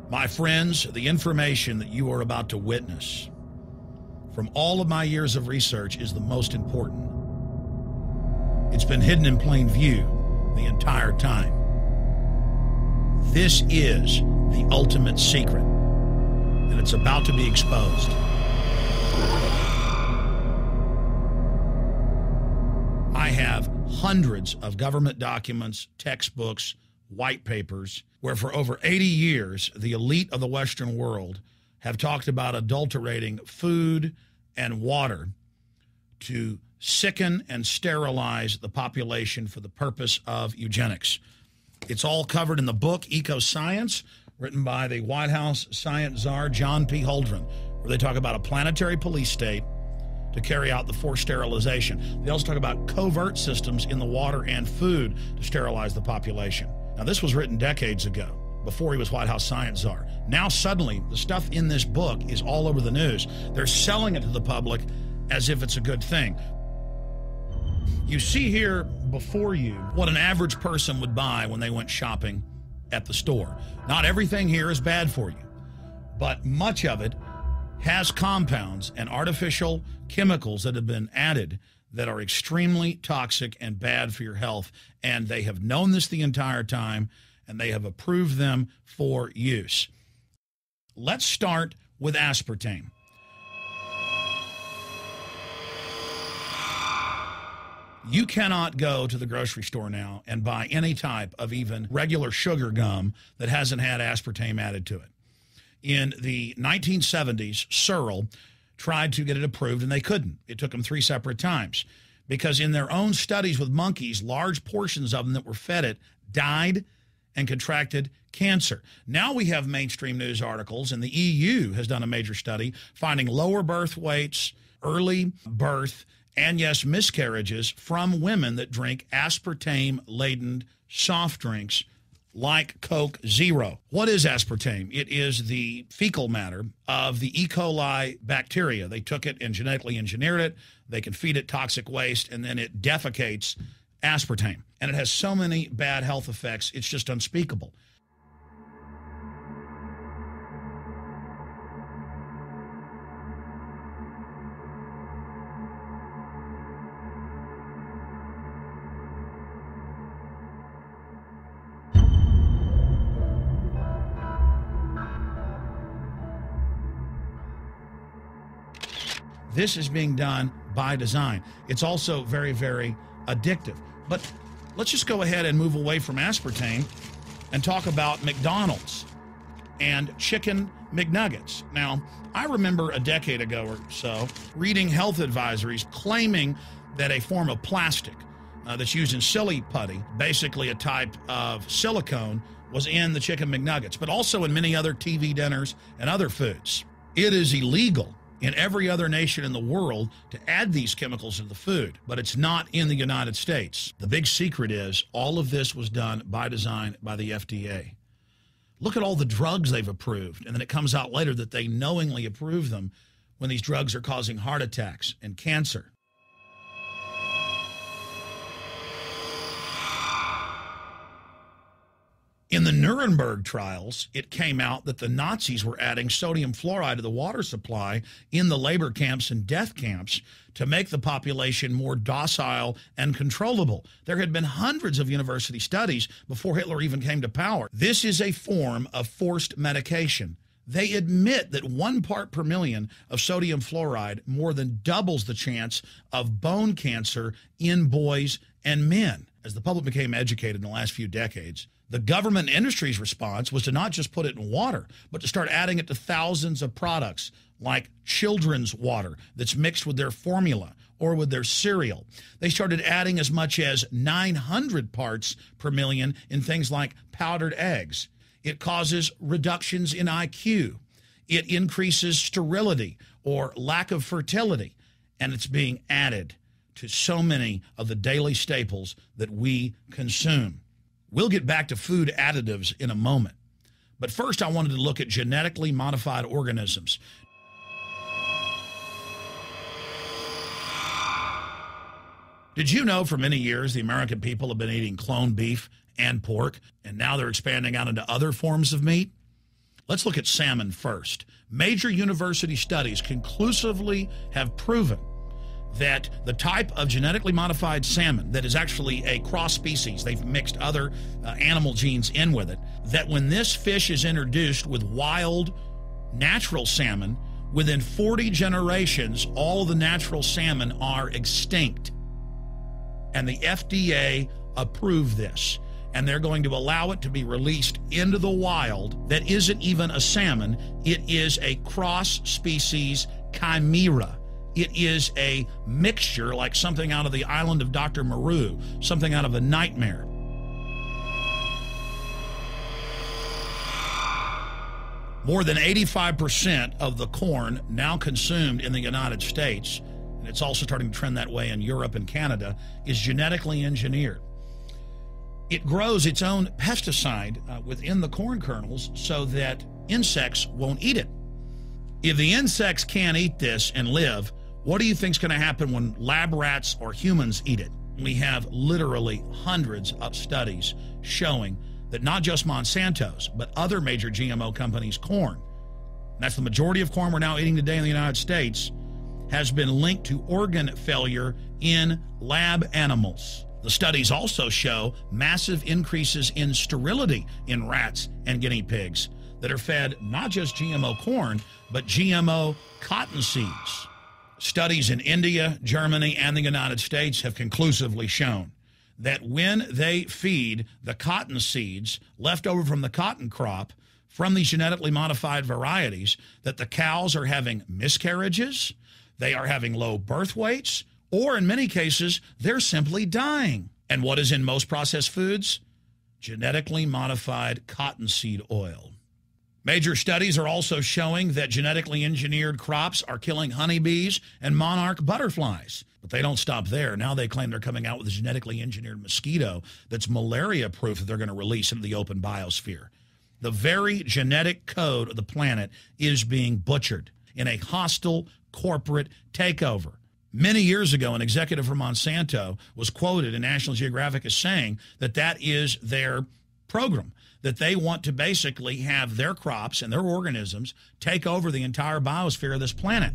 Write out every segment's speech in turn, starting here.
My friends, the information that you are about to witness from all of my years of research is the most important. It's been hidden in plain view the entire time. This is the ultimate secret, and it's about to be exposed. I have hundreds of government documents, textbooks, white papers, where for over 80 years, the elite of the Western world have talked about adulterating food and water to sicken and sterilize the population for the purpose of eugenics. It's all covered in the book Eco Science, written by the White House science czar John P. Holdren, where they talk about a planetary police state to carry out the forced sterilization. They also talk about covert systems in the water and food to sterilize the population. Now, this was written decades ago, before he was White House science czar. Now, suddenly, the stuff in this book is all over the news. They're selling it to the public as if it's a good thing. You see here before you what an average person would buy when they went shopping at the store. Not everything here is bad for you, but much of it has compounds and artificial chemicals that have been added that are extremely toxic and bad for your health. And they have known this the entire time, and they have approved them for use. Let's start with aspartame. You cannot go to the grocery store now and buy any type of even regular sugar gum that hasn't had aspartame added to it. In the 1970s, Searle tried to get it approved, and they couldn't. It took them 3 separate times because in their own studies with monkeys, large portions of them that were fed it died and contracted cancer. Now we have mainstream news articles, and the EU has done a major study finding lower birth weights, early birth, and yes, miscarriages from women that drink aspartame-laden soft drinks like Coke Zero. What is aspartame? It is the fecal matter of the E. coli bacteria. They took it and genetically engineered it. They can feed it toxic waste, and then it defecates aspartame. And it has so many bad health effects, it's just unspeakable. This is being done by design. It's also very, very addictive. But let's just go ahead and move away from aspartame and talk about McDonald's and chicken McNuggets. Now, I remember a decade ago or so reading health advisories claiming that a form of plastic that's used in silly putty, basically a type of silicone, was in the chicken McNuggets, but also in many other TV dinners and other foods. It is illegal in every other nation in the world to add these chemicals to the food, but it's not in the United States. The big secret is all of this was done by design by the FDA. Look at all the drugs they've approved, and then it comes out later that they knowingly approve them when these drugs are causing heart attacks and cancer. In the Nuremberg trials, it came out that the Nazis were adding sodium fluoride to the water supply in the labor camps and death camps to make the population more docile and controllable. There had been hundreds of university studies before Hitler even came to power. This is a form of forced medication. They admit that 1 part per million of sodium fluoride more than doubles the chance of bone cancer in boys and men. As the public became educated in the last few decades, the government and industry's response was to not just put it in water, but to start adding it to thousands of products like children's water that's mixed with their formula or with their cereal. They started adding as much as 900 parts per million in things like powdered eggs. It causes reductions in IQ. It increases sterility or lack of fertility, and it's being added to so many of the daily staples that we consume. We'll get back to food additives in a moment. But first, I wanted to look at genetically modified organisms. Did you know for many years the American people have been eating cloned beef and pork, and now they're expanding out into other forms of meat? Let's look at salmon first. Major university studies conclusively have proven that the type of genetically modified salmon that is actually a cross species, they've mixed other animal genes in with it, that when this fish is introduced with wild natural salmon, within 40 generations, all the natural salmon are extinct. And the FDA approved this. And they're going to allow it to be released into the wild that isn't even a salmon. It is a cross-species chimera. It is a mixture like something out of the island of Dr. Moreau, something out of a nightmare. More than 85% of the corn now consumed in the United States, and it's also starting to trend that way in Europe and Canada, is genetically engineered. It grows its own pesticide within the corn kernels so that insects won't eat it. If the insects can't eat this and live, what do you think is going to happen when lab rats or humans eat it? We have literally hundreds of studies showing that not just Monsanto's, but other major GMO companies' corn, and that's the majority of corn we're now eating today in the United States, has been linked to organ failure in lab animals. The studies also show massive increases in sterility in rats and guinea pigs that are fed not just GMO corn, but GMO cotton seeds. Studies in India, Germany, and the United States have conclusively shown that when they feed the cotton seeds left over from the cotton crop from these genetically modified varieties, that the cows are having miscarriages, they are having low birth weights, or in many cases, they're simply dying. And what is in most processed foods? Genetically modified cottonseed oil. Major studies are also showing that genetically engineered crops are killing honeybees and monarch butterflies. But they don't stop there. Now they claim they're coming out with a genetically engineered mosquito that's malaria-proof that they're going to release into the open biosphere. The very genetic code of the planet is being butchered in a hostile corporate takeover. Many years ago, an executive from Monsanto was quoted in National Geographic as saying that that is their program, that they want to basically have their crops and their organisms take over the entire biosphere of this planet.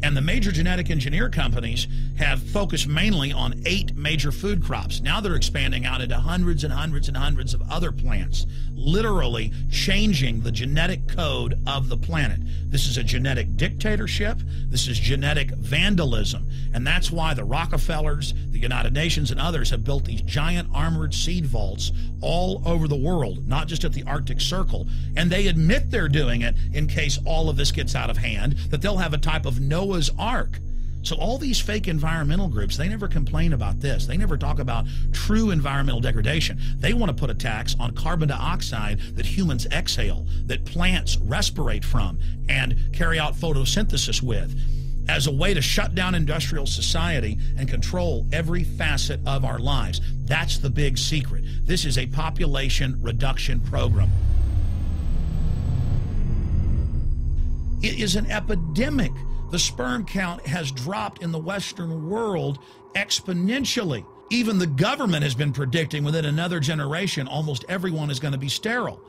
And the major genetic engineer companies have focused mainly on 8 major food crops. Now they're expanding out into hundreds and hundreds and hundreds of other plants, literally changing the genetic code of the planet. This is a genetic dictatorship. This is genetic vandalism. And that's why the Rockefellers, the United Nations, and others have built these giant armored seed vaults all over the world, not just at the Arctic Circle. And they admit they're doing it in case all of this gets out of hand, that they'll have a type of Noah's Ark. So all these fake environmental groups, they never complain about this. They never talk about true environmental degradation. They want to put a tax on carbon dioxide that humans exhale, that plants respirate from and carry out photosynthesis with, as a way to shut down industrial society and control every facet of our lives. That's the big secret. This is a population reduction program. It is an epidemic. The sperm count has dropped in the Western world exponentially. Even the government has been predicting within another generation, almost everyone is going to be sterile.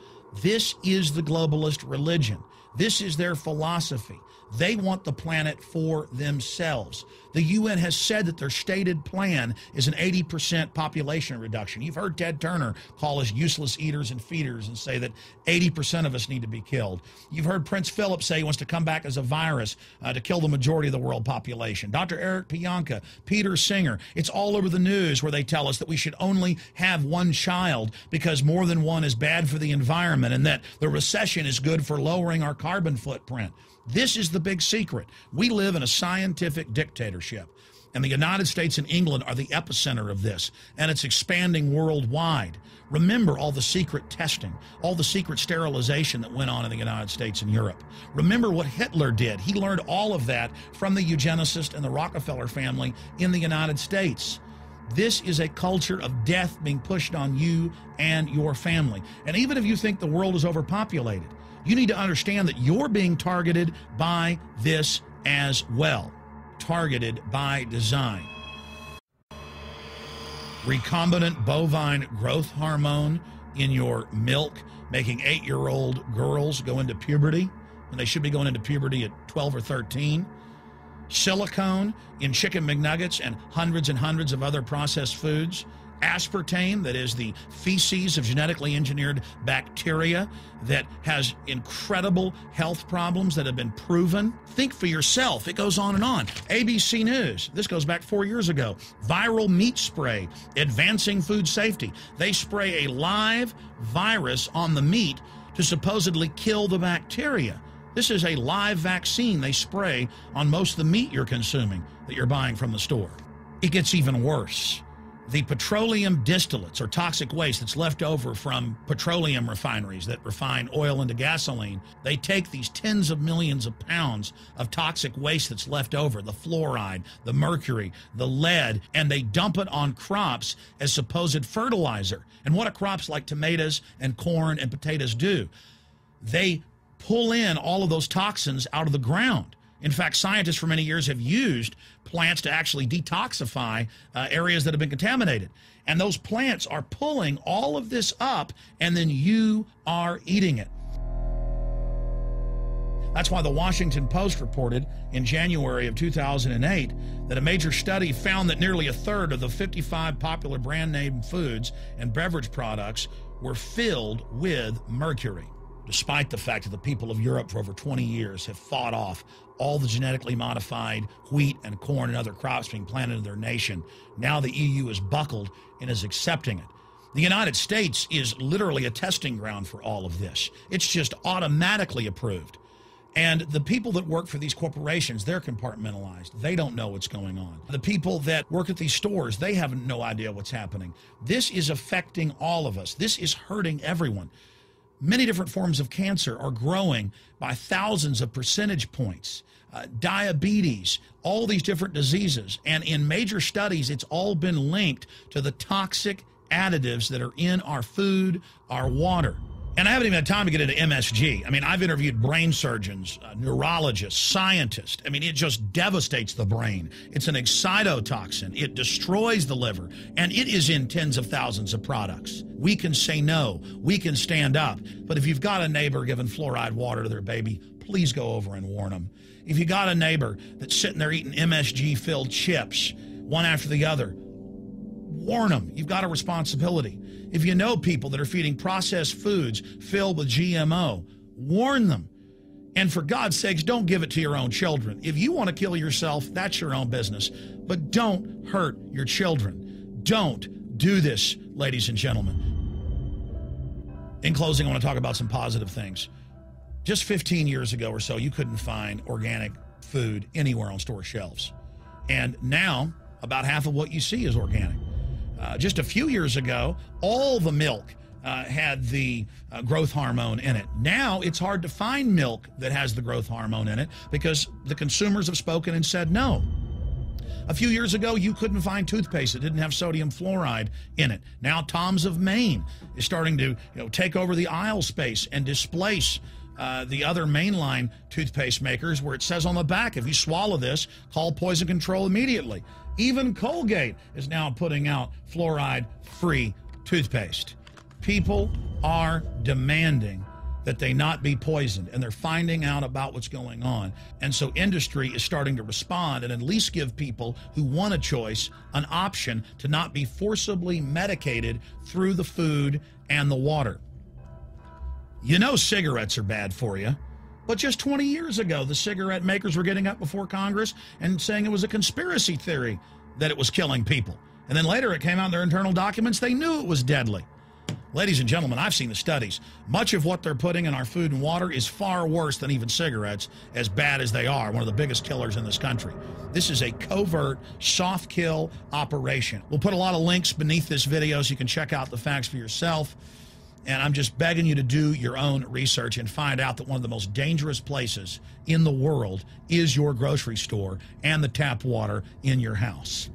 This is the globalist religion. This is their philosophy. They want the planet for themselves. The UN has said that their stated plan is an 80% population reduction. You've heard Ted Turner call us useless eaters and feeders and say that 80% of us need to be killed. You've heard Prince Philip say he wants to come back as a virus to kill the majority of the world population. Dr. Eric Pianka, Peter Singer, it's all over the news where they tell us that we should only have one child because more than one is bad for the environment and that the recession is good for lowering our carbon footprint. This is the big secret. We live in a scientific dictatorship, and the United States and England are the epicenter of this, and it's expanding worldwide. Remember all the secret testing, all the secret sterilization that went on in the United States and Europe. Remember what Hitler did. He learned all of that from the eugenicist and the Rockefeller family in the United States. This is a culture of death being pushed on you and your family. And even if you think the world is overpopulated, you need to understand that you're being targeted by this as well. Targeted by design. Recombinant bovine growth hormone in your milk making 8-year-old girls go into puberty when they should be going into puberty at 12 or 13. Silicone in chicken McNuggets and hundreds of other processed foods. Aspartame, that is the feces of genetically engineered bacteria that has incredible health problems that have been proven. Think for yourself. It goes on and on. ABC News, this goes back 4 years ago. Viral meat spray, advancing food safety. They spray a live virus on the meat to supposedly kill the bacteria. This is a live vaccine they spray on most of the meat you're consuming that you're buying from the store. It gets even worse. The petroleum distillates, or toxic waste that's left over from petroleum refineries that refine oil into gasoline, they take these tens of millions of pounds of toxic waste that's left over, the fluoride, the mercury, the lead, and they dump it on crops as supposed fertilizer. And what do crops like tomatoes and corn and potatoes do? They pull in all of those toxins out of the ground. In fact, scientists for many years have used plants to actually detoxify areas that have been contaminated. And those plants are pulling all of this up, and then you are eating it. That's why the Washington Post reported in January of 2008 that a major study found that nearly a third of the 55 popular brand name foods and beverage products were filled with mercury. Despite the fact that the people of Europe for over 20 years have fought off all the genetically modified wheat and corn and other crops being planted in their nation, now the EU is buckled and is accepting it. The United States is literally a testing ground for all of this. It's just automatically approved. And the people that work for these corporations, they're compartmentalized. They don't know what's going on. The people that work at these stores, they have no idea what's happening. This is affecting all of us. This is hurting everyone. Many different forms of cancer are growing by thousands of percentage points. Diabetes, all these different diseases. And in major studies, it's all been linked to the toxic additives that are in our food, our water. And I haven't even had time to get into MSG. I mean, I've interviewed brain surgeons, neurologists, scientists. I mean, it just devastates the brain. It's an excitotoxin. It destroys the liver, and it is in tens of thousands of products. We can say no. We can stand up. But if you've got a neighbor giving fluoride water to their baby, please go over and warn them. If you got a neighbor that's sitting there eating MSG-filled chips, one after the other, warn them. You've got a responsibility. If you know people that are feeding processed foods filled with GMO, warn them. And for God's sakes, don't give it to your own children. If you want to kill yourself, that's your own business. But don't hurt your children. Don't do this, ladies and gentlemen. In closing, I want to talk about some positive things. Just 15 years ago or so, you couldn't find organic food anywhere on store shelves. And now, about half of what you see is organic. Just a few years ago, all the milk had the growth hormone in it. Now it's hard to find milk that has the growth hormone in it because the consumers have spoken and said no. A few years ago, you couldn't find toothpaste that didn't have sodium fluoride in it. Now Tom's of Maine is starting to take over the aisle space and displace the other mainline toothpaste makers, where it says on the back, if you swallow this, call poison control immediately. Even Colgate is now putting out fluoride-free toothpaste. People are demanding that they not be poisoned, and they're finding out about what's going on. And so industry is starting to respond and at least give people who want a choice an option to not be forcibly medicated through the food and the water. You know cigarettes are bad for you. But just 20 years ago, the cigarette makers were getting up before Congress and saying it was a conspiracy theory that it was killing people. And then later it came out in their internal documents, they knew it was deadly. Ladies and gentlemen, I've seen the studies. Much of what they're putting in our food and water is far worse than even cigarettes, as bad as they are, one of the biggest killers in this country. This is a covert, soft kill operation. We'll put a lot of links beneath this video so you can check out the facts for yourself. And I'm just begging you to do your own research and find out that one of the most dangerous places in the world is your grocery store and the tap water in your house.